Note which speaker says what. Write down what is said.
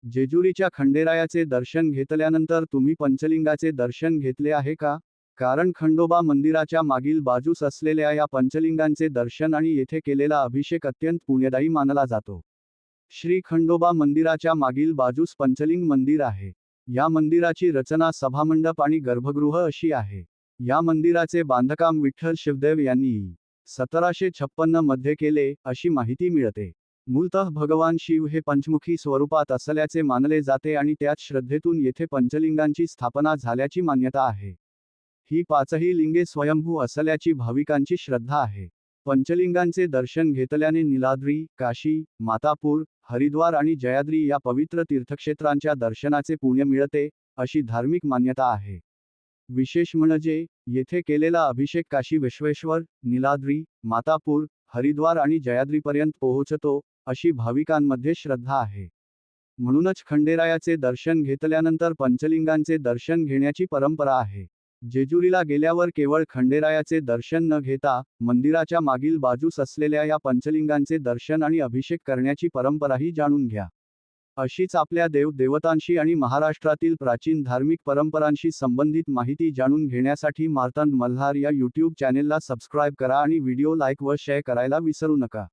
Speaker 1: जेजुरीच्या खंडेरायाचे दर्शन घेतल्यानंतर तुम्ही पंचलिंगाचे दर्शन घेतले आहे का? कारण खंडोबा मंदिराच्या मागील बाजूस असलेल्या या पंचलिंगांचे दर्शन आणि येथे केलेला अभिषेक अत्यंत पुण्यदायी मानला जातो. श्री खंडोबा मंदिराच्या मागील बाजूस पंचलिंग मंदिर आहे. या मंदिराची रचना सभामंडप आणि गर्भगृह अशी आहे. या मंदिराचे बांधकाम विठ्ठल शिवदेव यांनी 1756 मध्ये केले, अशी माहिती मिळते. मूलतः भगवान शिव हे पंचमुखी स्वरूपात असल्याचे मानले जाते आणि त्याच श्रद्धेतून येथे पंचलिंगांची स्थापना झाल्याची मान्यता आहे. ही पाचही लिंगे स्वयंभू असल्याची भाविकांची श्रद्धा आहे. पंचलिंगांचे दर्शन घेतल्याने नीलाद्री, काशी, मातापूर, हरिद्वार आणि जयाद्री या पवित्र तीर्थक्षेत्रांच्या दर्शनाचे पुण्य मिळते, अशी धार्मिक मान्यता आहे. विशेष म्हणजे, येथे केलेला अभिषेक काशी विश्वेश्वर, नीलाद्री, मातापूर, हरिद्वार आणि जयाद्रीपर्यंत पोहोचतो, अशी भाविकांमध्ये श्रद्धा आहे. म्हणूनच खंडेरायाचे दर्शन घेतल्यानंतर पंचलिंगांचे दर्शन घेण्याची परंपरा आहे. जेजुरीला गेल्यावर केवळ खंडेरायाचे दर्शन न घेता, मंदिराच्या मागील बाजूस असलेल्या या पंचलिंगांचे दर्शन आणि अभिषेक करण्याची परंपराही जाणून घ्या. अशीच आपल्या देवदेवतांशी आणि महाराष्ट्रातील प्राचीन धार्मिक परंपरांशी संबंधित माहिती जाणून घेण्यासाठी मार्तंड मल्हार या यूट्यूब चॅनेलला सबस्क्राईब करा आणि व्हिडिओ लाईक व शेअर करायला विसरू नका.